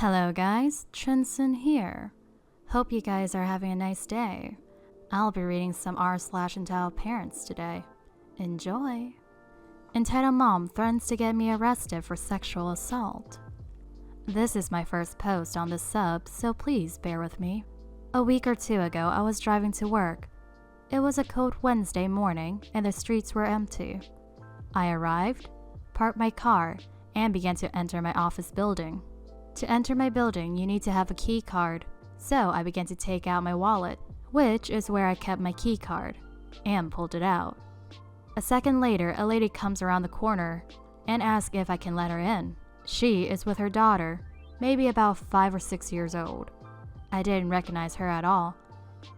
Hello guys, Chinson here. Hope you guys are having a nice day. I'll be reading some r/EntitledParents today. Enjoy! Entitled mom threatens to get me arrested for sexual assault. This is my first post on this sub, so please bear with me. A week or two ago, I was driving to work. It was a cold Wednesday morning and the streets were empty. I arrived, parked my car, and began to enter my office building. To enter my building, you need to have a key card, so I began to take out my wallet, which is where I kept my key card, and pulled it out. A second later, a lady comes around the corner and asks if I can let her in. She is with her daughter, maybe about 5 or 6 years old. I didn't recognize her at all.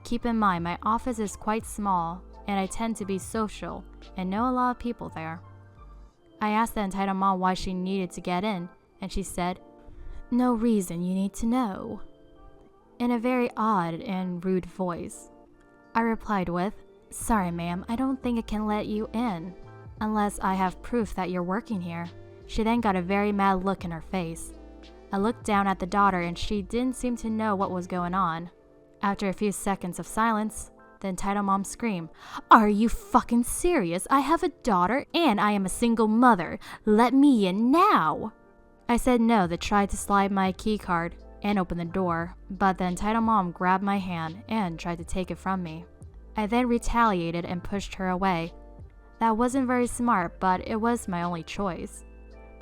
Keep in mind, my office is quite small, and I tend to be social and know a lot of people there. I asked the entitled mom why she needed to get in, and she said, "No reason you need to know," in a very odd and rude voice. I replied with, "Sorry ma'am, I don't think I can let you in, unless I have proof that you're working here." She then got a very mad look in her face. I looked down at the daughter and she didn't seem to know what was going on. After a few seconds of silence, the entitled mom screamed, "Are you fucking serious? I have a daughter and I am a single mother. Let me in now!" I said no, then tried to slide my key card and open the door, but the entitled mom grabbed my hand and tried to take it from me. I then retaliated and pushed her away. That wasn't very smart, but it was my only choice.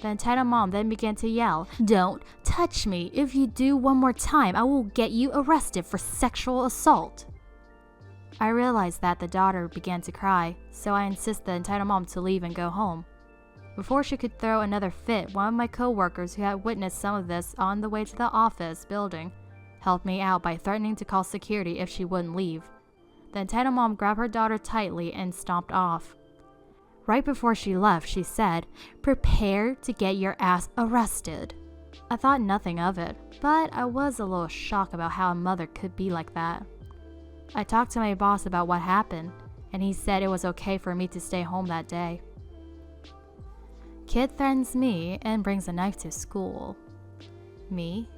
The entitled mom then began to yell, "Don't touch me. If you do one more time, I will get you arrested for sexual assault." I realized that the daughter began to cry, so I insisted the entitled mom to leave and go home. Before she could throw another fit, one of my co-workers who had witnessed some of this on the way to the office building helped me out by threatening to call security if she wouldn't leave. The entitled mom grabbed her daughter tightly and stomped off. Right before she left, she said, "Prepare to get your ass arrested." I thought nothing of it, but I was a little shocked about how a mother could be like that. I talked to my boss about what happened, and he said it was okay for me to stay home that day. Kid threatens me and brings a knife to school. Me,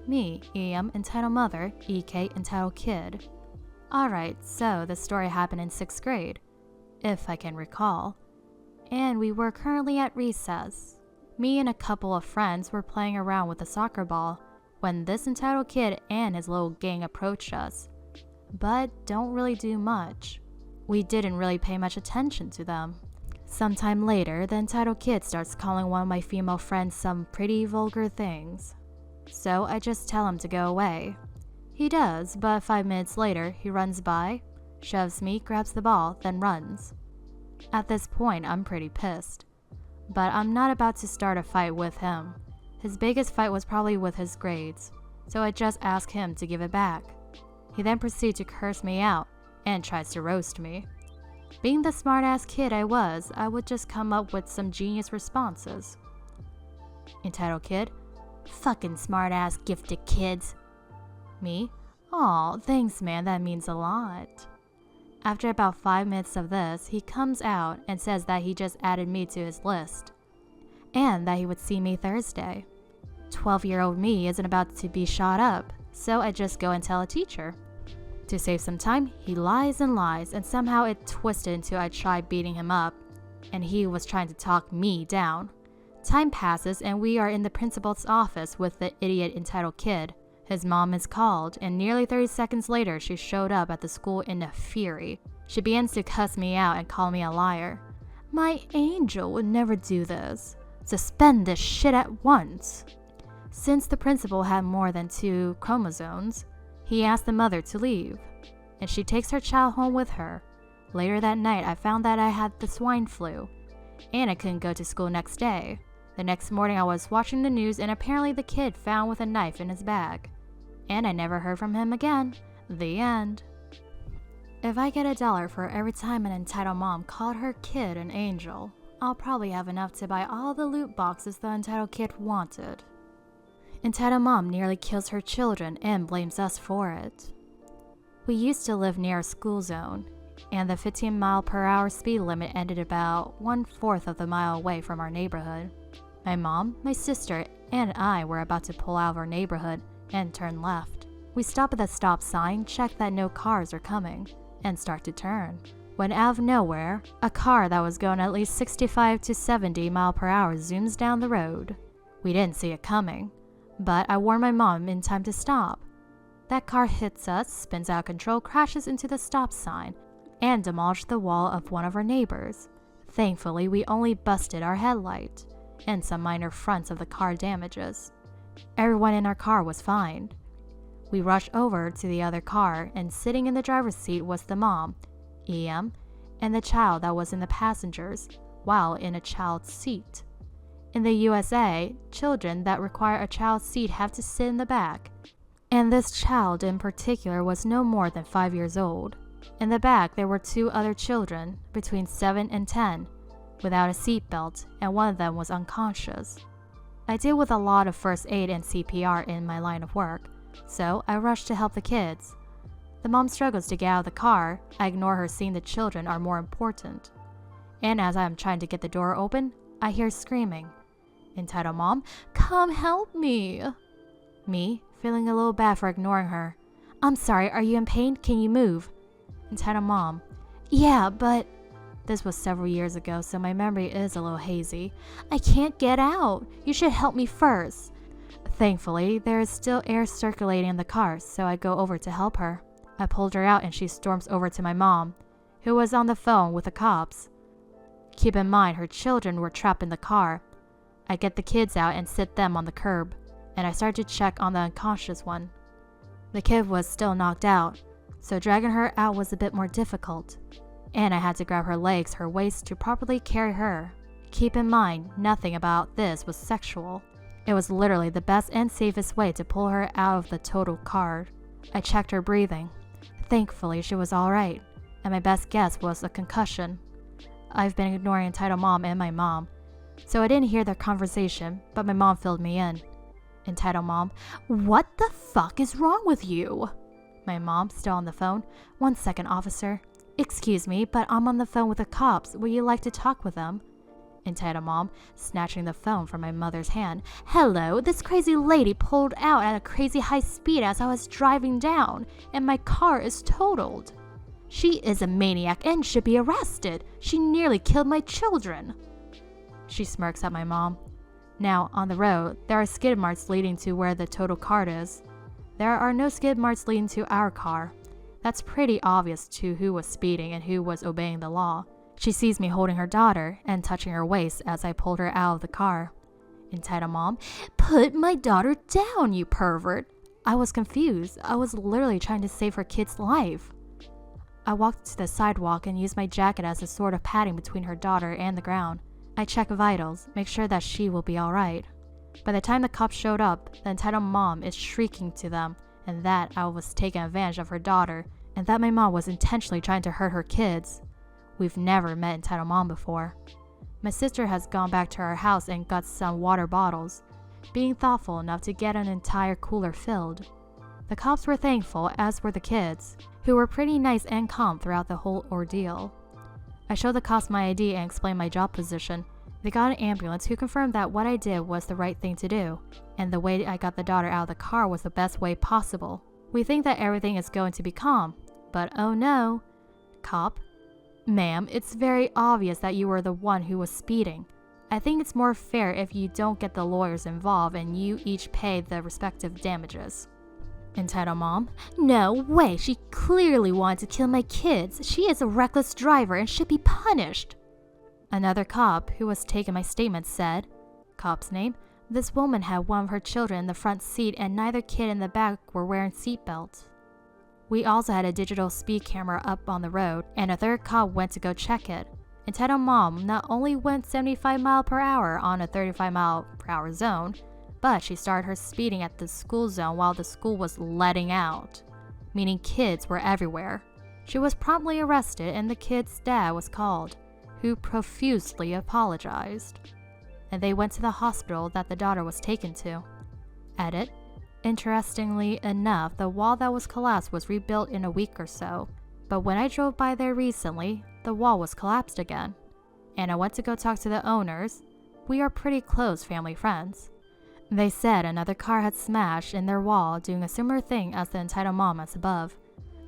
am entitled mother, EK entitled kid. Alright, so the story happened in 6th grade, if I can recall. And we were currently at recess. Me and a couple of friends were playing around with a soccer ball when this entitled kid and his little gang approached us, but don't really do much. We didn't really pay much attention to them. Sometime later, the entitled kid starts calling one of my female friends some pretty vulgar things. So I just tell him to go away. He does, but 5 minutes later, he runs by, shoves me, grabs the ball, then runs. At this point, I'm pretty pissed. But I'm not about to start a fight with him. His biggest fight was probably with his grades, so I just ask him to give it back. He then proceeds to curse me out and tries to roast me. Being the smart-ass kid I was, I would just come up with some genius responses. Entitled kid, "Fucking smart-ass gifted kids." Me, "Aw, thanks man, that means a lot." After about 5 minutes of this, he comes out and says that he just added me to his list, and that he would see me Thursday. 12-year-old me isn't about to be shot up, so I just go and tell a teacher. To save some time, he lies and lies, and somehow it twisted into I tried beating him up, and he was trying to talk me down. Time passes, and we are in the principal's office with the idiot entitled kid. His mom is called, and nearly 30 seconds later, she showed up at the school in a fury. She begins to cuss me out and call me a liar. "My angel would never do this. Suspend this shit at once." Since the principal had more than 2 chromosomes, he asked the mother to leave, and she takes her child home with her. Later that night, I found that I had the swine flu, and I couldn't go to school next day. The next morning, I was watching the news, and apparently the kid found with a knife in his bag. And I never heard from him again. The end. If I get $1 for every time an entitled mom called her kid an angel, I'll probably have enough to buy all the loot boxes the entitled kid wanted. Entitled mom nearly kills her children and blames us for it. We used to live near a school zone, and the 15-mile-per-hour speed limit ended about 1/4 of the mile away from our neighborhood. My mom, my sister, and I were about to pull out of our neighborhood and turn left. We stop at the stop sign, check that no cars are coming, and start to turn. When out of nowhere, a car that was going at least 65 to 70 miles per hour zooms down the road. We didn't see it coming, but I warned my mom in time to stop. That car hits us, spins out of control, crashes into the stop sign, and demolished the wall of one of our neighbors. Thankfully, we only busted our headlight and some minor fronts of the car damages. Everyone in our car was fine. We rushed over to the other car, and sitting in the driver's seat was the mom, EM, and the child that was in the passengers, while in a child's seat. In the USA, children that require a child's seat have to sit in the back, and this child in particular was no more than 5 years old. In the back, there were 2 other children, between 7 and 10, without a seatbelt, and one of them was unconscious. I deal with a lot of first aid and CPR in my line of work, so I rush to help the kids. The mom struggles to get out of the car. I ignore her, seeing the children are more important. And as I am trying to get the door open, I hear screaming. Entitled Mom, come help me. Me, feeling a little bad for ignoring her. I'm sorry, are you in pain? Can you move? Entitled Mom, yeah, but... This was several years ago, so my memory is a little hazy. I can't get out. You should help me first. Thankfully, there is still air circulating in the car, so I go over to help her. I pulled her out and she storms over to my mom, who was on the phone with the cops. Keep in mind, her children were trapped in the car. I get the kids out and sit them on the curb, and I start to check on the unconscious one. The kid was still knocked out, so dragging her out was a bit more difficult, and I had to grab her legs, her waist to properly carry her. Keep in mind, nothing about this was sexual. It was literally the best and safest way to pull her out of the total car. I checked her breathing. Thankfully, she was alright, and my best guess was a concussion. I've been ignoring Entitled Mom and my mom, so I didn't hear their conversation, but my mom filled me in. Entitled Mom, what the fuck is wrong with you? My mom, still on the phone. 1 second, officer. Excuse me, but I'm on the phone with the cops. Would you like to talk with them? Entitled Mom, snatching the phone from my mother's hand. Hello, this crazy lady pulled out at a crazy high speed as I was driving down, and my car is totaled. She is a maniac and should be arrested. She nearly killed my children. She smirks at my mom. Now, on the road, there are skid marks leading to where the total car is. There are no skid marks leading to our car. That's pretty obvious to who was speeding and who was obeying the law. She sees me holding her daughter and touching her waist as I pulled her out of the car. Entitled Mom, put my daughter down, you pervert. I was confused. I was literally trying to save her kid's life. I walked to the sidewalk and used my jacket as a sort of padding between her daughter and the ground. I check vitals, make sure that she will be alright. By the time the cops showed up, the Entitled Mom is shrieking to them, and that I was taking advantage of her daughter, and that my mom was intentionally trying to hurt her kids. We've never met Entitled Mom before. My sister has gone back to our house and got some water bottles, being thoughtful enough to get an entire cooler filled. The cops were thankful, as were the kids, who were pretty nice and calm throughout the whole ordeal. I showed the cops my ID and explained my job position. They got an ambulance who confirmed that what I did was the right thing to do, and the way I got the daughter out of the car was the best way possible. We think that everything is going to be calm, but oh no. Cop, ma'am, it's very obvious that you were the one who was speeding. I think it's more fair if you don't get the lawyers involved and you each pay the respective damages. Entitled Mom, no way, she clearly wanted to kill my kids. She is a reckless driver and should be punished. Another cop who was taking my statement said, cop's name, this woman had one of her children in the front seat and neither kid in the back were wearing seatbelts. We also had a digital speed camera up on the road, and a third cop went to go check it. Entitled Mom not only went 75 miles per hour on a 35 mile per hour zone, but she started her speeding at the school zone while the school was letting out, meaning kids were everywhere. She was promptly arrested and the kid's dad was called, who profusely apologized, and they went to the hospital that the daughter was taken to. Edit. Interestingly enough, the wall that was collapsed was rebuilt in a week or so, but when I drove by there recently, the wall was collapsed again, and I went to go talk to the owners. we are pretty close family friends. They said another car had smashed in their wall doing a similar thing as the entitled mom as above.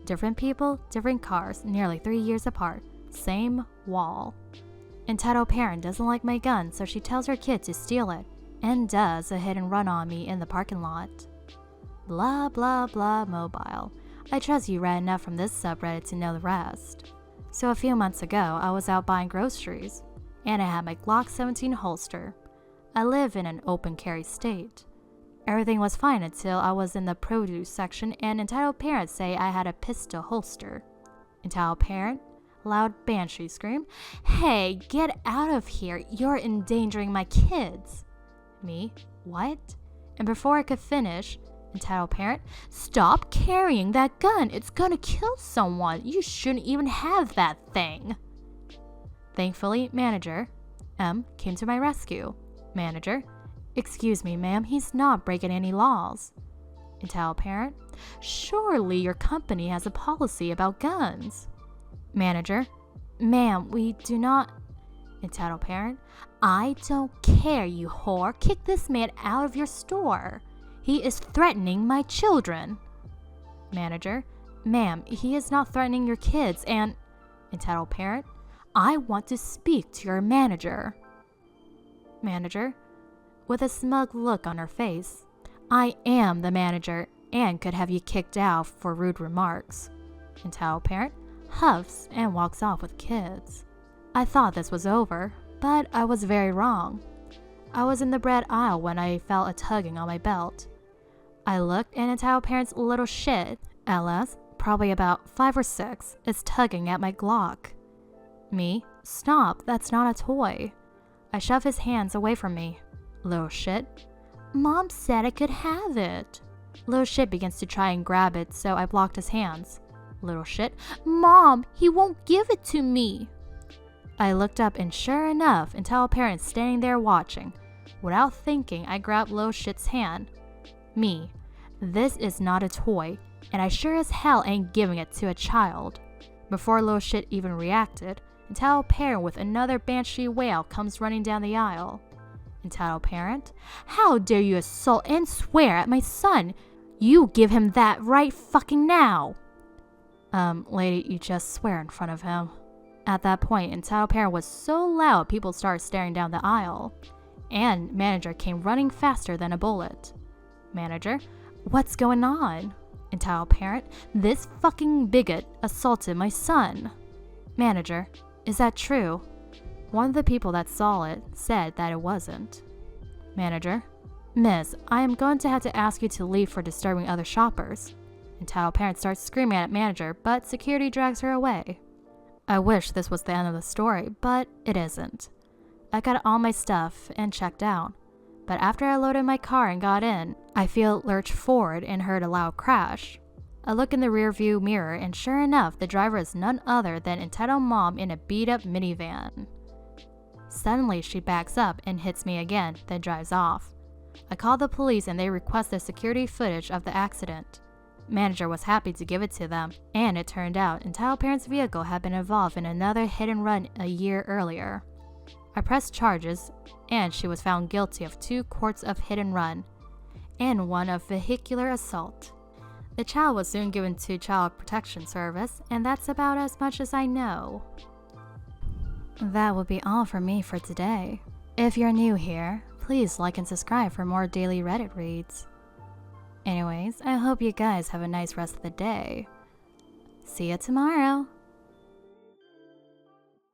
Different people, different cars, nearly 3 years apart. Same wall. Entitled parent doesn't like my gun, so she tells her kid to steal it, and does a hit and run on me in the parking lot. Blah blah blah mobile. I trust you read enough from this subreddit to know the rest. So a few months ago, I was out buying groceries, and I had my Glock 17 holster. I live in an open carry state. Everything was fine until I was in the produce section and entitled parents say I had a pistol holster. Entitled parent, loud banshee scream, "Hey, get out of here, you're endangering my kids." Me, what? And before I could finish, entitled parent, "Stop carrying that gun, it's gonna kill someone, you shouldn't even have that thing." Thankfully, manager, M, came to my rescue. Manager, "Excuse me, ma'am, he's not breaking any laws." Entitled parent, "Surely your company has a policy about guns." Manager, "Ma'am, we do not." Entitled parent, "I don't care, you whore. Kick this man out of your store. He is threatening my children." Manager, "Ma'am, he is not threatening your kids and..." Entitled parent, "I want to speak to your manager." Manager, with a smug look on her face, "I am the manager and could have you kicked out for rude remarks." Entitled parent huffs and walks off with kids. I thought this was over, but I was very wrong. I was in the bread aisle when I felt a tugging on my belt. I looked and entitled parent's little shit, LS, probably about 5 or 6, is tugging at my Glock. Me, "Stop, that's not a toy." I shove his hands away from me. Little shit, "Mom said I could have it." Little shit begins to try and grab it, so I blocked his hands. Little shit, "Mom, he won't give it to me." I looked up and sure enough, entitled parent standing there watching. Without thinking, I grabbed little shit's hand. Me, "This is not a toy, and I sure as hell ain't giving it to a child." Before little shit even reacted, entitled parent with another banshee wail comes running down the aisle. Entitled parent, "How dare you assault and swear at my son? You give him that right fucking now." Lady, you just swear in front of him." At that point, entitled parent was so loud people started staring down the aisle. And manager came running faster than a bullet. Manager, "What's going on?" Entitled parent, "This fucking bigot assaulted my son." Manager, "Is that true?" One of the people that saw it said that it wasn't. Manager, "Miss, I am going to have to ask you to leave for disturbing other shoppers." Entitled parent starts screaming at manager, but security drags her away. I wish this was the end of the story, but it isn't. I got all my stuff and checked out. But after I loaded my car and got in, I feel it lurch forward and heard a loud crash. I look in the rearview mirror and sure enough, the driver is none other than entitled mom in a beat-up minivan. Suddenly, she backs up and hits me again, then drives off. I call the police and they request the security footage of the accident. Manager was happy to give it to them, and it turned out entitled parent's vehicle had been involved in another hit and run a year earlier. I pressed charges, and she was found guilty of 2 counts of hit and run, and 1 of vehicular assault. The child was soon given to Child Protection Service, and that's about as much as I know. That will be all from me for today. If you're new here, please like and subscribe for more daily Reddit reads. Anyways, I hope you guys have a nice rest of the day. See ya tomorrow!